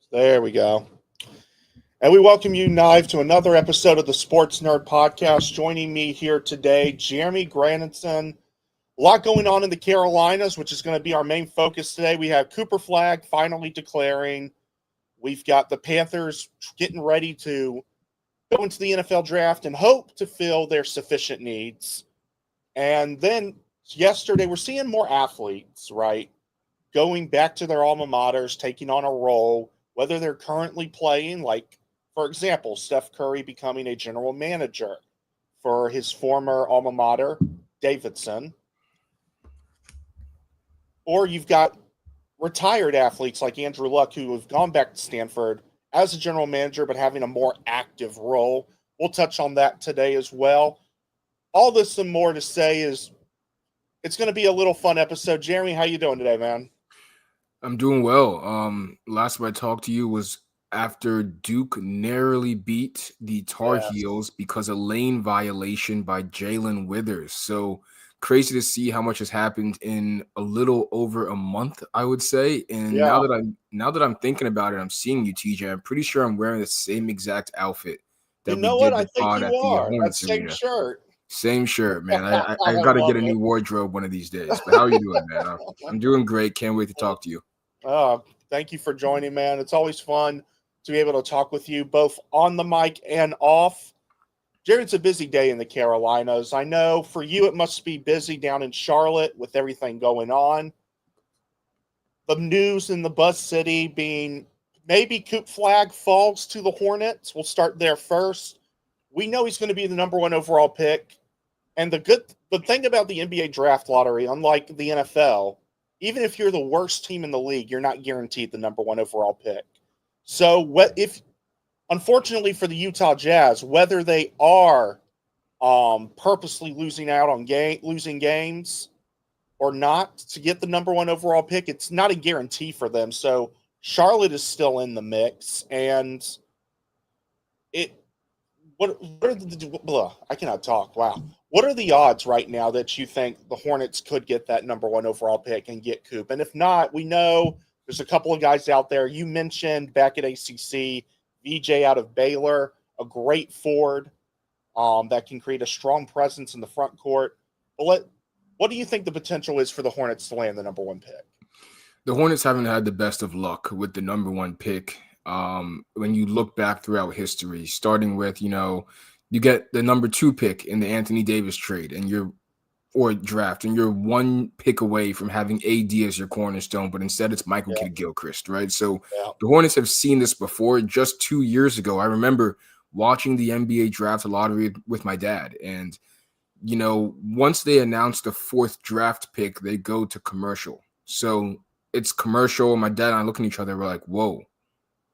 There we go. And we welcome you, Nive, to another episode of the Sports Nerd Podcast. Joining me here today, Jeremy Grandison. A lot going on in the Carolinas, which is going to be our main focus today. We have Cooper Flagg finally declaring. We've got the Panthers getting ready to go into the NFL draft and hope to fill their sufficient needs. And then yesterday, we're seeing more athletes, right? Going back to their alma maters, taking on a role, whether they're currently playing, like, for example, Steph Curry becoming a general manager for his former alma mater, Davidson. Or you've got retired athletes like Andrew Luck who have gone back to Stanford as a general manager but having a more active role. We'll touch on that today as well. All this and more to say is it's going to be a little fun episode. Jeremy, how you doing today, man? I'm doing well. Last time I talked to you was after Duke narrowly beat the Tar Heels because of lane violation by Jalen Withers. So crazy to see how much has happened in a little over a month, I would say. And now that I'm thinking about it, I'm seeing you, TJ. I'm pretty sure I'm wearing the same exact outfit that You we know did what? I the think pod you at the are. That Hornets same arena. shirt. Same shirt, man. I I got to love get a it. new wardrobe one of these days. But how are you doing, man? I'm doing great. Can't wait to talk to you. Thank you for joining, man. It's always fun to be able to talk with you both on the mic and off. Jared, it's a busy day in the Carolinas. I know for you it must be busy down in Charlotte with everything going on. The news in the Buzz City being maybe Coop Flagg falls to the Hornets. We'll start there first. We know he's going to be the number one overall pick. And the thing about the NBA draft lottery, unlike the NFL, even if you're the worst team in the league, you're not guaranteed the number one overall pick. So unfortunately for the Utah Jazz, whether they are purposely losing games or not to get the number one overall pick, it's not a guarantee for them. So Charlotte is still in the mix, and I cannot talk. Wow. What are the odds right now that you think the Hornets could get that number one overall pick and get Coop? And if not, we know there's a couple of guys out there. You mentioned back at ACC, VJ out of Baylor, a great forward that can create a strong presence in the front court. But what do you think the potential is for the Hornets to land the number one pick? The Hornets haven't had the best of luck with the number one pick. When you look back throughout history, starting with, you get the number two pick in the Anthony Davis trade draft, and you're one pick away from having AD as your cornerstone, but instead it's Michael Kidd-Gilchrist, right? So the Hornets have seen this before. Just 2 years ago, I remember watching the NBA draft lottery with my dad, and once they announced the fourth draft pick, they go to commercial. So it's commercial. My dad and I looking at each other, we're like, whoa,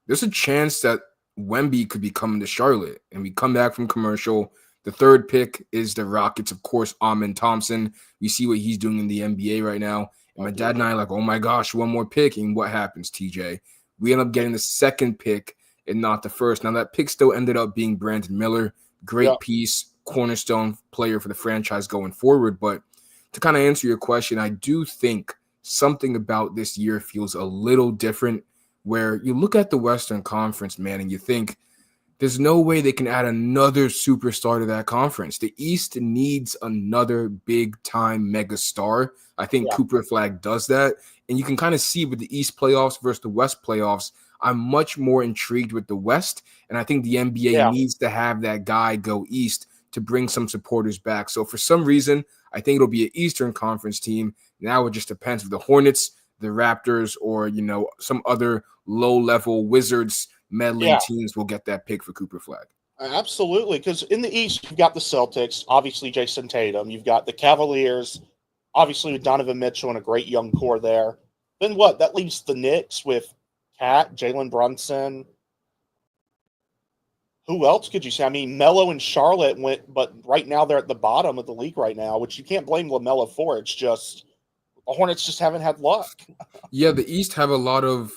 there's a chance that Wemby could be coming to Charlotte. And we come back from commercial. The third pick is the Rockets, of course, Amen Thompson. We see what he's doing in the NBA right now. And my dad and I are like, oh my gosh, one more pick. And what happens, TJ? We end up getting the second pick and not the first. Now, that pick still ended up being Brandon Miller. Great piece, cornerstone player for the franchise going forward. But to kind of answer your question, I do think something about this year feels a little different, where you look at the Western Conference, man, and you think there's no way they can add another superstar to that conference. The East needs another big-time mega star. I think Cooper Flagg does that. And you can kind of see with the East playoffs versus the West playoffs, I'm much more intrigued with the West. And I think the NBA needs to have that guy go East to bring some supporters back. So for some reason, I think it'll be an Eastern Conference team. Now it just depends if the Hornets, the Raptors, or, some other low-level Wizards meddling teams will get that pick for Cooper Flagg. Absolutely, because in the East, you've got the Celtics, obviously Jason Tatum. You've got the Cavaliers, obviously with Donovan Mitchell and a great young core there. Then what? That leaves the Knicks with Cat, Jalen Brunson. Who else could you say? I mean, Melo and Charlotte went, but right now they're at the bottom of the league right now, which you can't blame LaMelo for. It's just the Hornets just haven't had luck. Yeah, the East have a lot of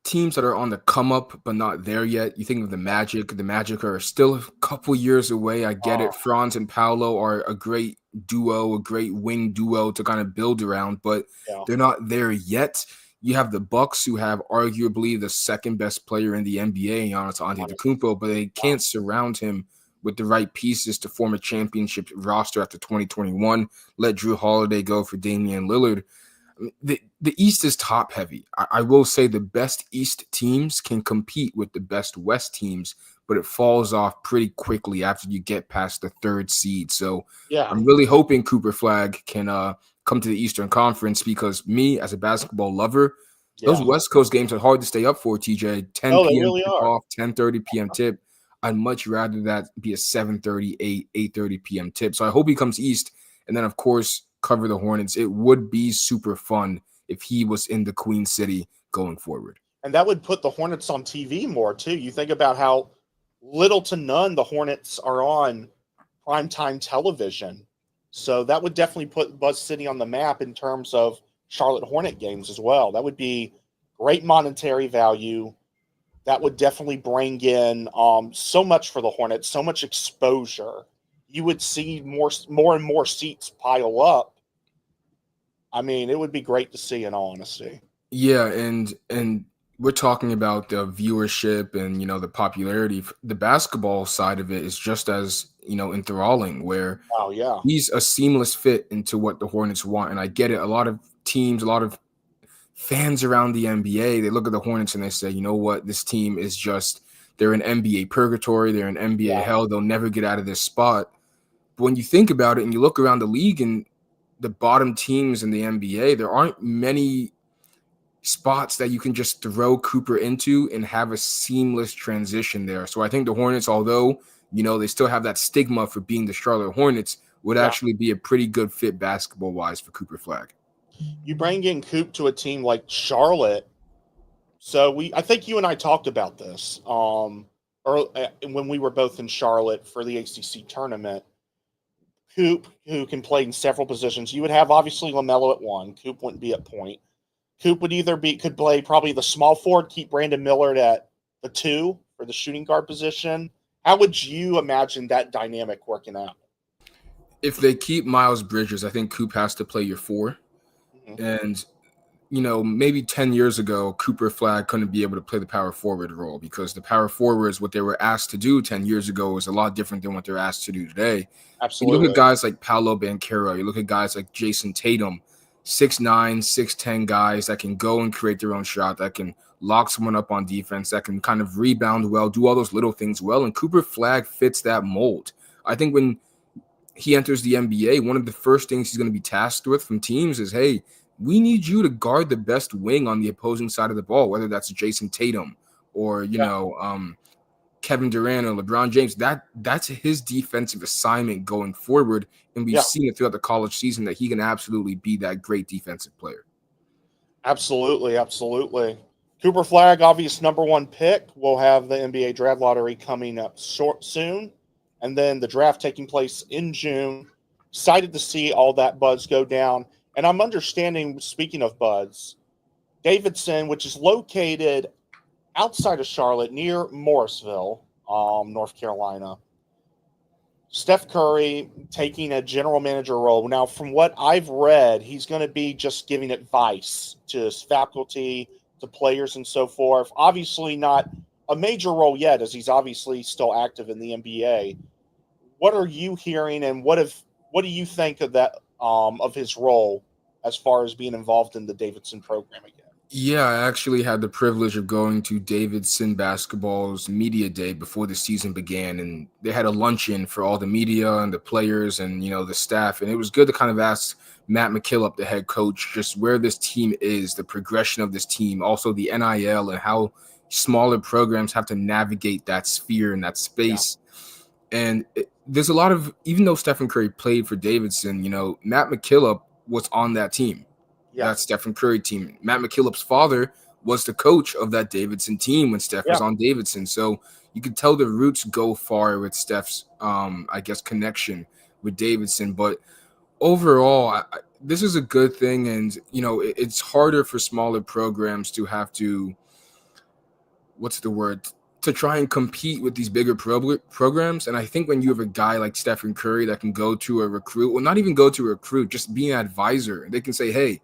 teams that are on the come up, but not there yet. You think of the Magic. The Magic are still a couple years away. I get it. Franz and Paolo are a great duo, a great wing duo to kind of build around, but they're not there yet. You have the Bucks, who have arguably the second best player in the NBA, Giannis Antetokounmpo, but they can't surround him with the right pieces to form a championship roster after 2021. Let Drew Holiday go for Damian Lillard. The East is top heavy. I will say the best East teams can compete with the best West teams, but it falls off pretty quickly after you get past the third seed. So Yeah. I'm really hoping Cooper Flagg can come to the Eastern Conference, because me, as a basketball lover, those West Coast games are hard to stay up for, TJ. 10 Oh, they p.m. really tip are. off, 10:30 p.m. tip. I'd much rather that be a 7:30, 8:30 p.m. tip. So I hope he comes East, and then, of course, cover the Hornets. It would be super fun if he was in the Queen City going forward. And that would put the Hornets on TV more, too. You think about how little to none the Hornets are on primetime television. So that would definitely put Buzz City on the map in terms of Charlotte Hornet games as well. That would be great monetary value. That would definitely bring in so much for the Hornets, so much exposure. You would see more and more seats pile up. I mean, it would be great to see, in all honesty. Yeah, and we're talking about the viewership and, the popularity. The basketball side of it is just as, enthralling, where Oh, yeah. he's a seamless fit into what the Hornets want. And I get it. A lot of teams, a lot of fans around the NBA, they look at the Hornets and they say, you know what, this team is just, they're in NBA purgatory, they're in NBA hell, they'll never get out of this spot. But when you think about it and you look around the league and the bottom teams in the NBA, there aren't many spots that you can just throw Cooper into and have a seamless transition there. So I think the Hornets, although, they still have that stigma for being the Charlotte Hornets, would actually be a pretty good fit basketball-wise for Cooper Flagg. You bring in Coop to a team like Charlotte. So I think you and I talked about this when we were both in Charlotte for the ACC tournament. Coop, who can play in several positions. You would have obviously LaMelo at one. Coop wouldn't be at point. Coop would could play probably the small forward, keep Brandon Millard at the 2 for the shooting guard position. How would you imagine that dynamic working out? If they keep Miles Bridges, I think Coop has to play your 4. Mm-hmm. And, maybe 10 years ago, Cooper Flagg couldn't be able to play the power forward role, because the power forwards, what they were asked to do 10 years ago, was a lot different than what they're asked to do today. Absolutely. You look at guys like Paolo Banchero, you look at guys like Jason Tatum, 6'9", 6'10" guys that can go and create their own shot, that can lock someone up on defense, that can kind of rebound well, do all those little things well. And Cooper Flagg fits that mold. I think when he enters the NBA, one of the first things he's going to be tasked with from teams is, hey, we need you to guard the best wing on the opposing side of the ball, whether that's Jason Tatum or, Kevin Durant or LeBron James. That's his defensive assignment going forward. And we've seen it throughout the college season that he can absolutely be that great defensive player. Absolutely, absolutely. Cooper Flagg, obvious number 1 pick. We'll have the NBA draft lottery coming up soon. And then the draft taking place in June. Excited to see all that buzz go down. And I'm understanding, speaking of buzz, Davidson, which is located outside of Charlotte, near Morrisville, North Carolina. Steph Curry taking a general manager role. Now, from what I've read, he's going to be just giving advice to his faculty, to players, and so forth. Obviously not a major role yet, as he's obviously still active in the NBA. What are you hearing, and what do you think of that, of his role as far as being involved in the Davidson program again? Yeah, I actually had the privilege of going to Davidson basketball's media day before the season began, and they had a luncheon for all the media and the players and, the staff. And it was good to kind of ask Matt McKillop, the head coach, just where this team is, the progression of this team, also the NIL and how smaller programs have to navigate that sphere and that space. Yeah. And there's a lot of, even though Stephen Curry played for Davidson, Matt McKillop was on that team. Yeah. That Stephen Curry team. Matt McKillop's father was the coach of that Davidson team when Steph was on Davidson. So you could tell the roots go far with Steph's, connection with Davidson. But overall, this is a good thing. And, it's harder for smaller programs to have to, to try and compete with these bigger programs. And I think when you have a guy like Stephen Curry that can go to a recruit, well, not even go to a recruit, just be an advisor. They can say, hey,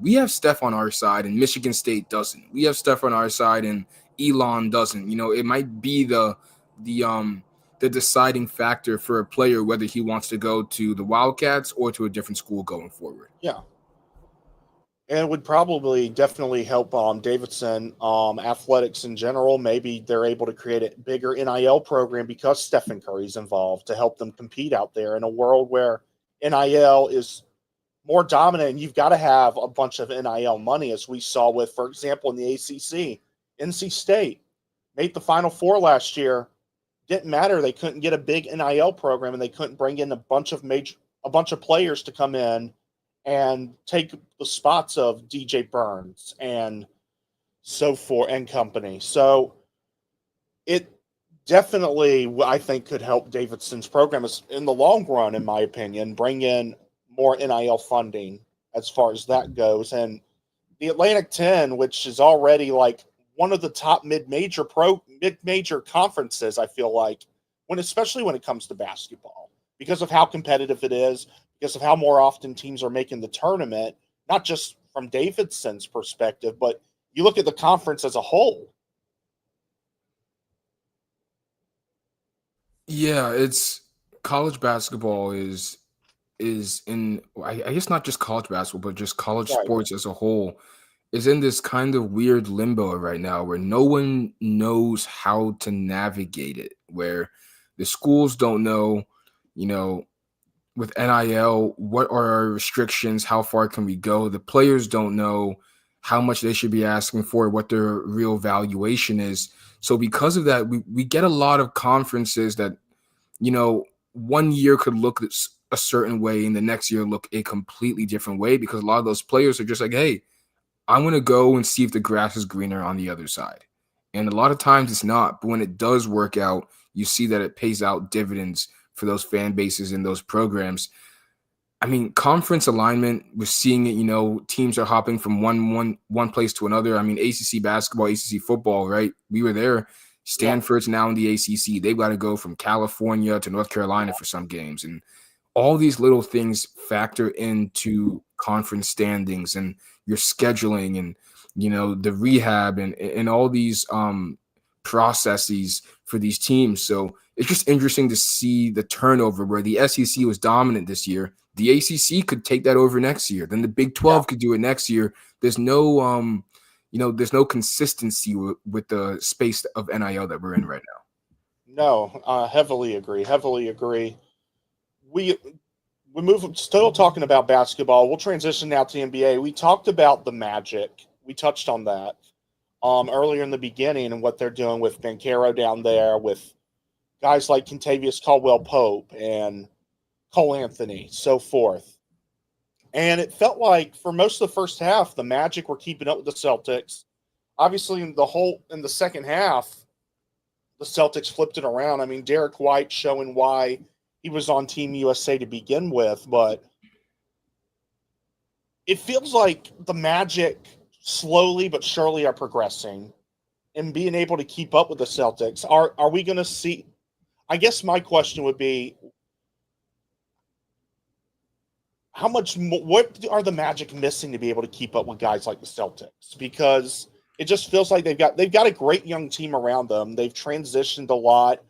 we have Steph on our side and Michigan State doesn't. We have Steph on our side and Elon doesn't. It might be the deciding factor for a player whether he wants to go to the Wildcats or to a different school going forward. Yeah. And it would probably definitely help Davidson athletics in general. Maybe they're able to create a bigger NIL program because Stephen Curry's involved to help them compete out there in a world where NIL is more dominant. And you've got to have a bunch of NIL money, as we saw with, for example, in the ACC. NC State made the Final Four last year. Didn't matter. They couldn't get a big NIL program, and they couldn't bring in a bunch of players to come in and take the spots of DJ Burns and so forth and company. So it definitely, I think, could help Davidson's program in the long run, in my opinion, bring in more NIL funding as far as that goes. And the Atlantic 10, which is already like one of the top mid-major conferences, I feel like, especially when it comes to basketball, because of how competitive it is, because of how more often teams are making the tournament, not just from Davidson's perspective, but you look at the conference as a whole. Yeah, it's college basketball is in, I guess not just college basketball, but just college Right. sports as a whole is in this kind of weird limbo right now where no one knows how to navigate it, where the schools don't know, with NIL, what are our restrictions? How far can we go? The players don't know how much they should be asking for, what their real valuation is. So because of that, we get a lot of conferences that, 1 year could look a certain way and the next year look a completely different way because a lot of those players are just like, hey, I'm going to go and see if the grass is greener on the other side. And a lot of times it's not. But when it does work out, you see that it pays out dividends for those fan bases and those programs. I mean, conference alignment, we're seeing it, teams are hopping from one place to another. I mean, ACC basketball, ACC football, right? We were there. Stanford's now in the ACC. They've got to go from California to North Carolina for some games. And all these little things factor into conference standings and your scheduling and, the rehab and all these processes for these teams. So it's just interesting to see the turnover where the SEC was dominant this year. The ACC could take that over next year. Then the Big 12 could do it next year. There's no, there's no consistency with the space of NIL that we're in right now. No, heavily agree. Heavily agree. We move, still talking about basketball. We'll transition now to NBA. We talked about the Magic. We touched on that earlier in the beginning and what they're doing with Banchero down there, with guys like Kentavious Caldwell-Pope and Cole Anthony, so forth. And it felt like for most of the first half, the Magic were keeping up with the Celtics. Obviously, in the second half, the Celtics flipped it around. I mean, Derek White showing why he was on Team USA to begin with, but it feels like the Magic slowly but surely are progressing and being able to keep up with the Celtics. Are we going to see? I guess my question would be, what are the Magic missing to be able to keep up with guys like the Celtics? Because it just feels like they've got a great young team around them. They've transitioned a lot.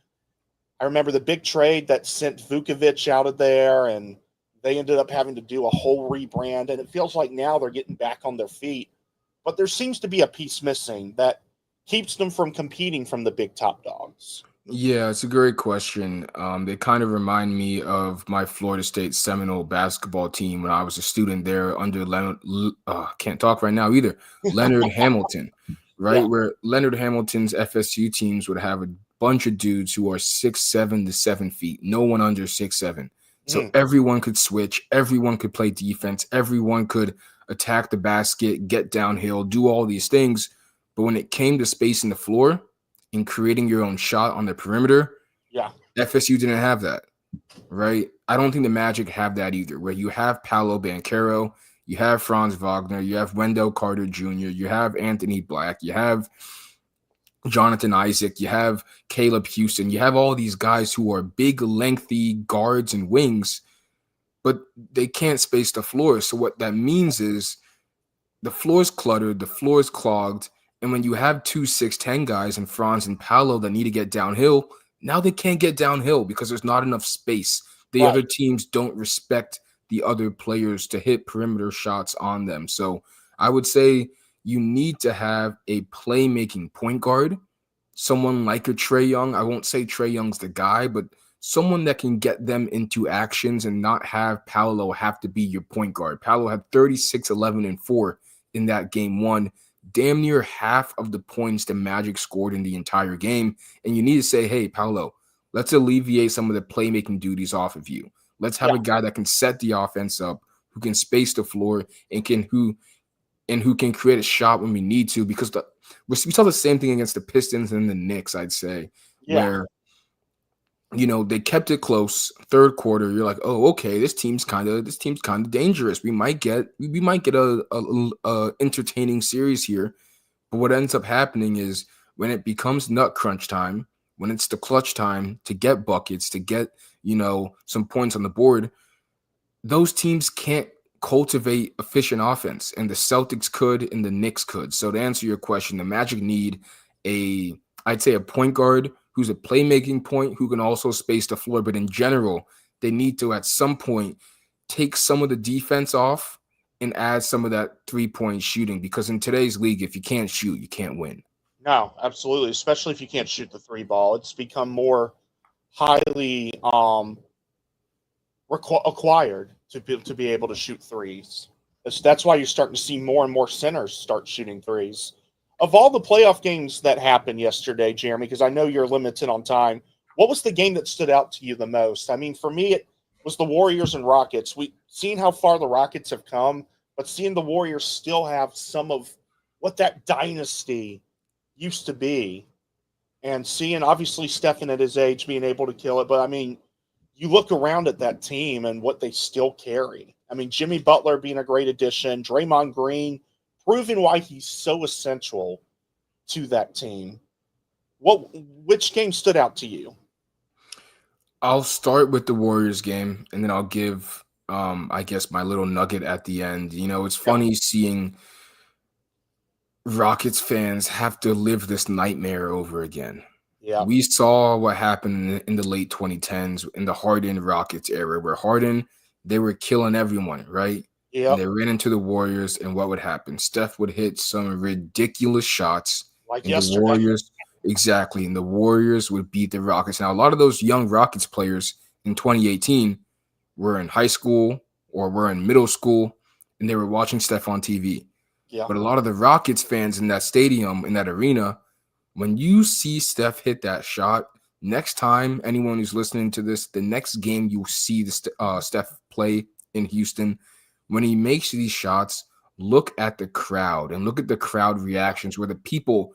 I remember the big trade that sent Vukovic out of there, and they ended up having to do a whole rebrand. And it feels like now they're getting back on their feet. But there seems to be a piece missing that keeps them from competing from the big top dogs. Yeah, it's a great question. They kind of remind me of my Florida State Seminole basketball team when I was a student there under Leonard. Can't talk right now either. Leonard Hamilton, right? Yeah. Where Leonard Hamilton's FSU teams would have a bunch of dudes who are 6'7" to 7 feet. No one under 6'7". So everyone could switch. Everyone could play defense. Everyone could attack the basket, get downhill, do all these things. But when it came to spacing the floor and creating your own shot on the perimeter, FSU didn't have that, right? I don't think the Magic have that either, where you have Paolo Banchero, you have Franz Wagner, you have Wendell Carter Jr., you have Anthony Black, you have Jonathan Isaac, you have Caleb Houston, you have all these guys who are big, lengthy guards and wings, but they can't space the floor. So what that means is the floor is cluttered, the floor is clogged, and when you have two 6'10" guys in Franz and Paolo that need to get downhill, now they can't get downhill because there's not enough space. The Right. other teams don't respect the other players to hit perimeter shots on them. So I would say you need to have a playmaking point guard, someone like a Trae Young. I won't say Trae Young's the guy, but someone that can get them into actions and not have Paolo have to be your point guard. Paolo had 36, 11, and 4 in that game one, damn near half of the points the Magic scored in the entire game. And you need to say, hey, Paolo, let's alleviate some of the playmaking duties off of you. Let's have Yeah. a guy that can set the offense up, who can space the floor, and who can create a shot when we need to. Because we saw the same thing against the Pistons and the Knicks, I'd say, Yeah. where they kept it close. Third quarter, you're like, oh, okay, this team's kind of dangerous. We might get a entertaining series here. But what ends up happening is when it becomes nut crunch time, when it's the clutch time to get buckets, to get, some points on the board, those teams can't cultivate efficient offense. And the Celtics could and the Knicks could. So to answer your question, the Magic need I'd say a point guard who's a playmaking point, who can also space the floor. But in general, they need to, at some point, take some of the defense off and add some of that three-point shooting, because in today's league, if you can't shoot, you can't win. No, absolutely. Especially if you can't shoot the three ball, it's become more highly acquired to be able to shoot threes. That's why you're starting to see more and more centers start shooting threes. Of all the playoff games that happened yesterday, Jeremy, because I know you're limited on time, what was the game that stood out to you the most? I mean, for me, it was the Warriors and Rockets. We seen how far the Rockets have come, but seeing the Warriors still have some of what that dynasty used to be, and seeing obviously Stephen at his age being able to kill it. But I mean, you look around at that team and what they still carry. I mean, Jimmy Butler being a great addition, Draymond Green proving why he's so essential to that team. Which game stood out to you? I'll start with the Warriors game, and then I'll give, I guess, my little nugget at the end. It's Yeah, funny seeing Rockets fans have to live this nightmare over again. yeah, We saw what happened in the late 2010s in the Harden Rockets era, where Harden, they were killing everyone, right? And yeah. they ran into the Warriors, and what would happen? Steph would hit some ridiculous shots, Like and the yesterday. Warriors, exactly, and the Warriors would beat the Rockets. Now, a lot of those young Rockets players in 2018 were in high school or were in middle school, and they were watching Steph on TV. Yeah, But a lot of the Rockets fans in that stadium, in that arena, when you see Steph hit that shot, next time anyone who's listening to this, the next game you see Steph play in Houston, when he makes these shots, look at the crowd and look at the crowd reactions where the people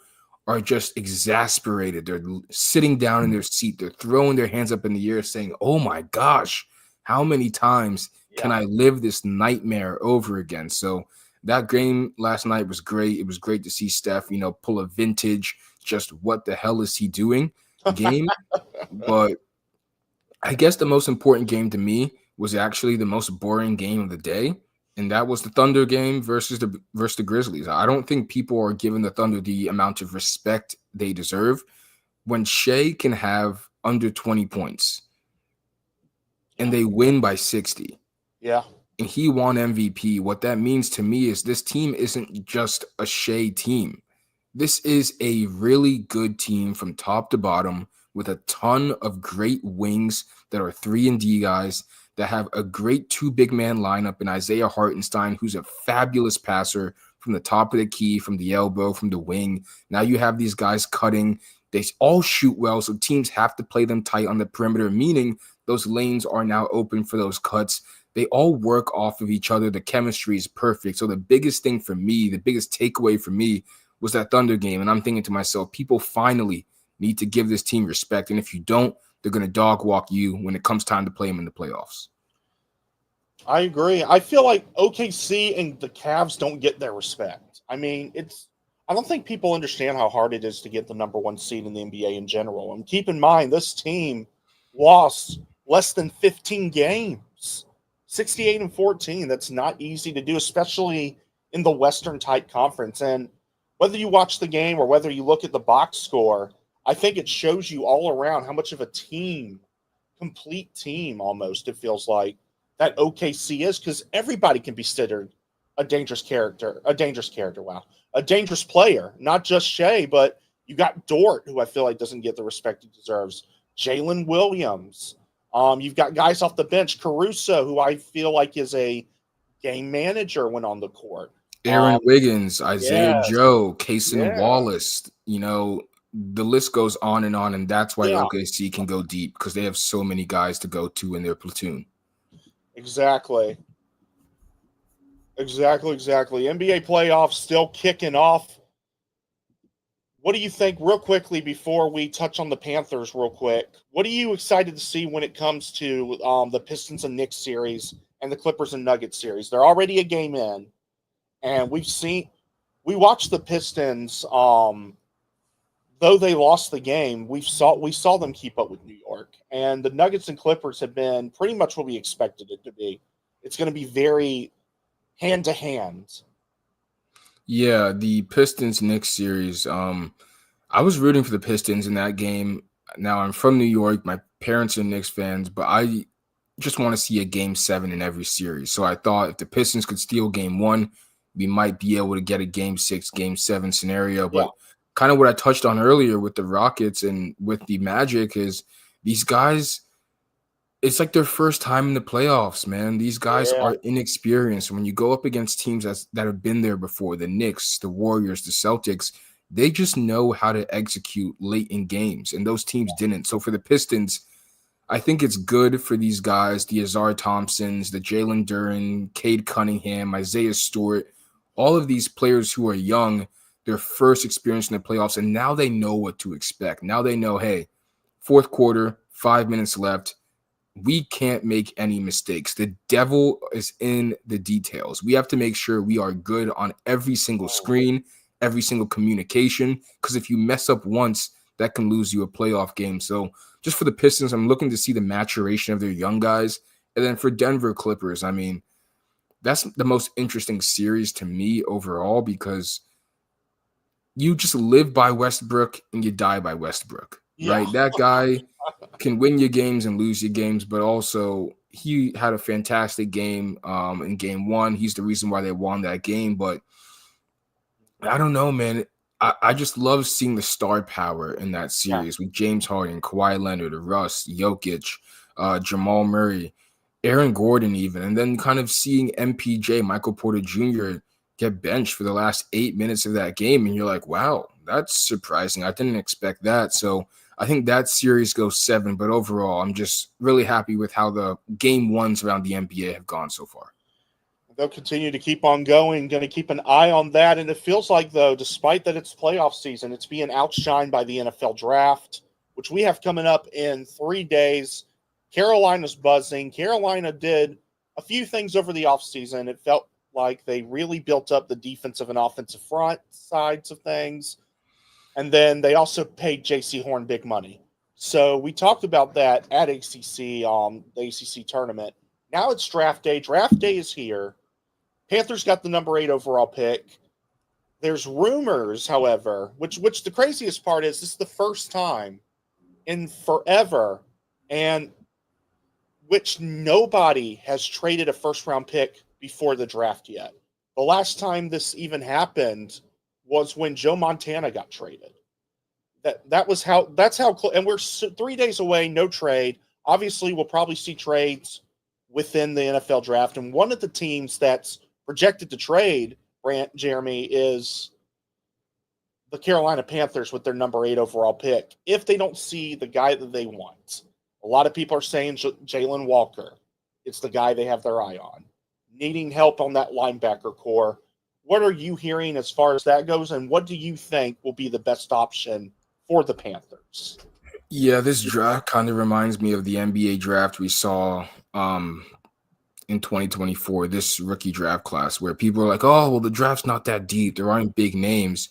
are just exasperated. They're sitting down in their seat. They're throwing their hands up in the air saying, oh my gosh, how many times can yeah. I live this nightmare over again? So that game last night was great. It was great to see Steph, pull a vintage, just what the hell is he doing game. But I guess the most important game to me was actually the most boring game of the day, and that was the Thunder game versus the Grizzlies. I don't think people are giving the Thunder the amount of respect they deserve. When Shea can have under 20 points and Yeah, they win by 60, yeah, and he won MVP, what that means to me is this team isn't just a Shea team. This is a really good team from top to bottom with a ton of great wings that are 3-and-D guys that have a great two big man lineup in Isaiah Hartenstein, who's a fabulous passer from the top of the key, from the elbow, from the wing. Now you have these guys cutting. They all shoot well, so teams have to play them tight on the perimeter, meaning those lanes are now open for those cuts. They all work off of each other. The chemistry is perfect. So the biggest thing for me, the biggest takeaway for me was that Thunder game. And I'm thinking to myself, people finally need to give this team respect. And if you don't, they're going to dog walk you when it comes time to play them in the playoffs. I agree. I feel like OKC and the Cavs don't get their respect. I mean, I don't think people understand how hard it is to get the number one seed in the NBA in general. And keep in mind, this team lost less than 15 games, 68-14. That's not easy to do, especially in the Western type conference. And whether you watch the game or whether you look at the box score, I think it shows you all around how much of a team, complete team almost, it feels like, that OKC is, because everybody can be considered a dangerous character, wow, a dangerous player, not just Shea, but you got Dort, who I feel like doesn't get the respect he deserves, Jalen Williams. You've got guys off the bench, Caruso, who I feel like is a game manager when on the court. Aaron Wiggins, Isaiah Yes, Joe, Cason yeah, Wallace, the list goes on, and that's why yeah, OKC can go deep, because they have so many guys to go to in their platoon. exactly. NBA playoffs still kicking off. What do you think, real quickly, before we touch on the Panthers real quick? What are you excited to see when it comes to the Pistons and Knicks series and the Clippers and Nuggets series? They're already a game in, and we watched the Pistons. Though they lost the game, we saw them keep up with New York, and the Nuggets and Clippers have been pretty much what we expected it to be. It's going to be very hand to hand. Yeah, the Pistons Knicks series. I was rooting for the Pistons in that game. Now, I'm from New York. My parents are Knicks fans, but I just want to see a game 7 in every series. So I thought if the Pistons could steal game 1, we might be able to get a game 6, game 7 scenario. Yeah. But kind of what I touched on earlier with the Rockets and with the Magic is these guys, it's like their first time in the playoffs, man. These guys Yeah. are inexperienced. When you go up against teams that have been there before, the Knicks, the Warriors, the Celtics, they just know how to execute late in games, and those teams didn't. So for the Pistons, I think it's good for these guys, the Azar Thompsons, the Jalen Duren, Cade Cunningham, Isaiah Stewart, all of these players who are young, their first experience in the playoffs, and now they know what to expect. Now they know, hey, fourth quarter, 5 minutes left. We can't make any mistakes. The devil is in the details. We have to make sure we are good on every single screen, every single communication, because if you mess up once, that can lose you a playoff game. So just for the Pistons, I'm looking to see the maturation of their young guys. And then for Denver Clippers, I mean, that's the most interesting series to me overall, because you just live by Westbrook and you die by Westbrook, right? Yeah. That guy can win your games and lose your games, but also he had a fantastic game in game 1. He's the reason why they won that game. But I don't know, man. I just love seeing the star power in that series with James Harden, Kawhi Leonard, Russ, Jokic, Jamal Murray, Aaron Gordon even, and then kind of seeing MPJ, Michael Porter Jr., get benched for the last 8 minutes of that game. And you're like, wow, that's surprising. I didn't expect that. So I think that series goes 7, but overall, I'm just really happy with how the game 1s around the NBA have gone so far. They'll continue to keep on going. Going to keep an eye on that. And it feels like, though, despite that it's playoff season, it's being outshined by the NFL draft, which we have coming up in 3 days. Carolina's buzzing. Carolina did a few things over the offseason. It felt like they really built up the defensive and offensive front sides of things. And then they also paid J.C. Horn big money. So we talked about that at ACC, the ACC tournament. Now it's draft day. Draft day is here. Panthers got the number 8 overall pick. There's rumors, however, which the craziest part is this is the first time in forever, and which nobody has traded a first-round pick before the draft yet. The last time this even happened was when Joe Montana got traded. That's how and we're 3 days away, no trade. Obviously, we'll probably see trades within the NFL draft, and one of the teams that's projected to trade, Jeremy, is the Carolina Panthers with their number 8 overall pick, if they don't see the guy that they want. A lot of people are saying Jalen Walker. It's the guy they have their eye on. Needing help on that linebacker core. What are you hearing as far as that goes, and what do you think will be the best option for the Panthers? Yeah, this draft kind of reminds me of the NBA draft we saw in 2024, this rookie draft class, where people are like, oh, well, the draft's not that deep. There aren't big names.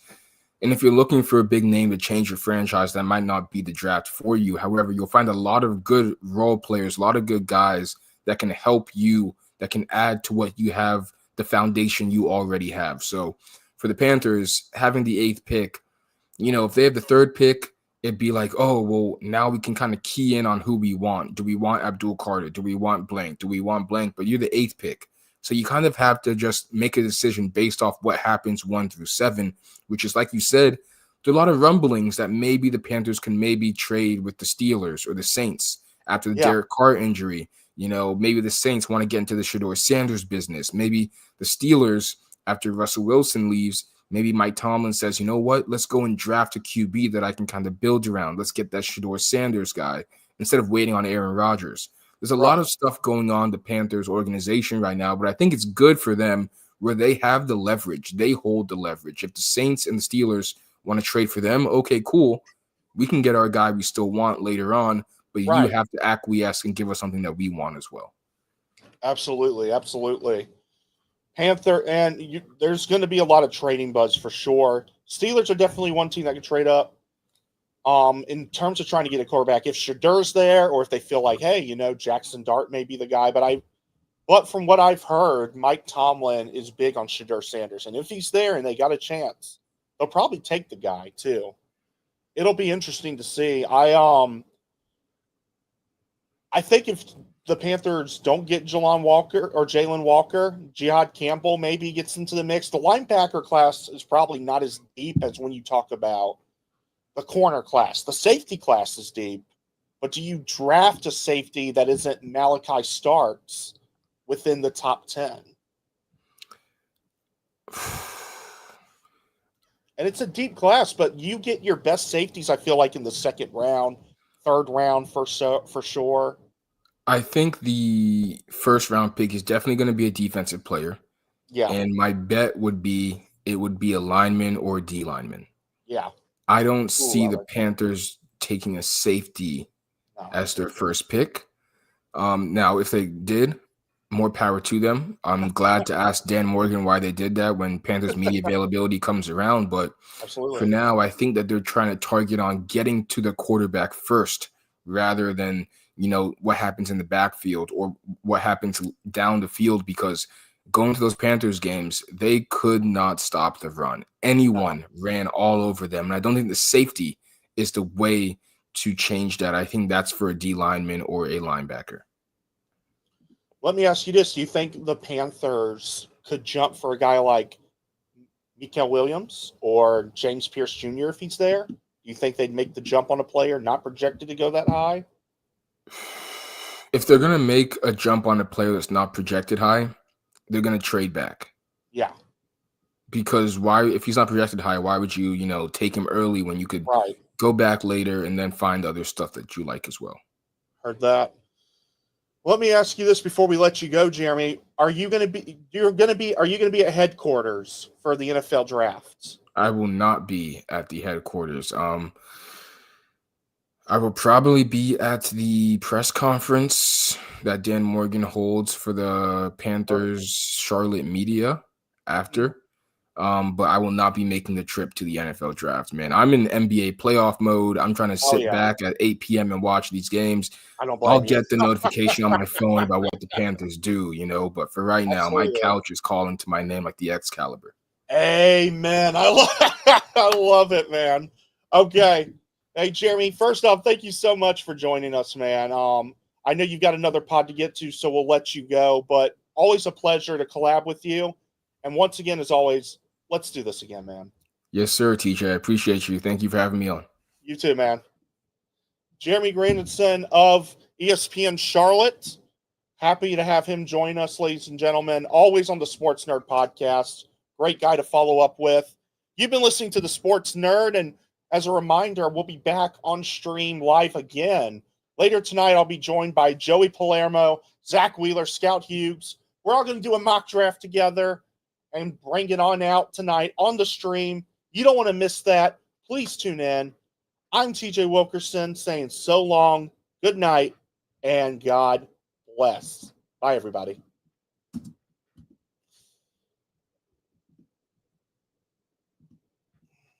And if you're looking for a big name to change your franchise, that might not be the draft for you. However, you'll find a lot of good role players, a lot of good guys that can help you, that can add to what you have the foundation you already have. So for the Panthers, having the 8th pick, if they have the 3rd pick, it'd be like, oh, well, now we can kind of key in on who we want. Do we want Abdul Carter? Do we want blank? Do we want blank? But you're the 8th pick. So you kind of have to just make a decision based off what happens 1 through 7, which is, like you said, there are a lot of rumblings that maybe the Panthers can maybe trade with the Steelers or the Saints after the Derek Carr injury. Maybe the Saints want to get into the Shedeur Sanders business. Maybe the Steelers, after Russell Wilson leaves, maybe Mike Tomlin says, you know what, let's go and draft a QB that I can kind of build around. Let's get that Shedeur Sanders guy instead of waiting on Aaron Rodgers. There's a lot of stuff going on in the Panthers organization right now, but I think it's good for them where they have the leverage. They hold the leverage. If the Saints and the Steelers want to trade for them, okay, cool. We can get our guy we still want later on, but you have to acquiesce and give us something that we want as well. Absolutely, absolutely. Panther, and there's going to be a lot of trading buzz for sure. Steelers are definitely one team that can trade up. In terms of trying to get a quarterback, if Shadeur's there, or if they feel like, hey, Jackson Dart may be the guy, but from what I've heard, Mike Tomlin is big on Shedeur Sanders, and if he's there and they got a chance, they'll probably take the guy too. It'll be interesting to see. I think if the Panthers don't get Jalen Walker, Jihad Campbell maybe gets into the mix. The linebacker class is probably not as deep as when you talk about the corner class. The safety class is deep, but do you draft a safety that isn't Malachi Starks within the top 10? And it's a deep class, but you get your best safeties, I feel like, in the 2nd round, 3rd round for sure. I think the 1st round pick is definitely going to be a defensive player. Yeah. And my bet would be it would be a lineman or a D lineman. Yeah. I don't see the Panthers taking a safety as their 1st pick. Now, if they did, more power to them. I'm glad to ask Dan Morgan why they did that when Panthers media availability comes around. But for now, I think that they're trying to target on getting to the quarterback first rather than, what happens in the backfield or what happens down the field, because going to those Panthers games, they could not stop the run. Anyone ran all over them. And I don't think the safety is the way to change that. I think that's for a D lineman or a linebacker. Let me ask you this. Do you think the Panthers could jump for a guy like Mikael Williams or James Pierce Jr. if he's there? Do you think they'd make the jump on a player not projected to go that high? If they're going to make a jump on a player that's not projected high, they're going to trade back. Yeah. Because if he's not projected high, why would you, take him early when you could go back later and then find other stuff that you like as well? Heard that. Let me ask you this before we let you go, Jeremy. Are you going to be at headquarters for the NFL drafts? I will not be at the headquarters. I will probably be at the press conference that Dan Morgan holds for the Panthers Charlotte media after. But I will not be making the trip to the NFL draft, man. I'm in NBA playoff mode. I'm trying to sit back at 8 p.m. and watch these games. I'll get the notification on my phone about what the Panthers do, But for right now, my couch is calling to my name like the Excalibur. Amen. I love it, man. Okay. Hey, Jeremy, first off, thank you so much for joining us, man. I know you've got another pod to get to, so we'll let you go. But always a pleasure to collab with you. And once again, as always, let's do this again, man. Yes, sir, TJ. I appreciate you. Thank you for having me on. You too, man. Jeremy Grandison of ESPN Charlotte. Happy to have him join us, ladies and gentlemen. Always on the Sports Nerd podcast. Great guy to follow up with. You've been listening to the Sports Nerd, and as a reminder, we'll be back on stream live again. Later tonight, I'll be joined by Joey Palermo, Zach Wheeler, Scout Hughes. We're all going to do a mock draft together and bring it on out tonight on the stream. You don't want to miss that. Please tune in. I'm TJ Wilkerson saying so long, good night, and God bless. Bye, everybody.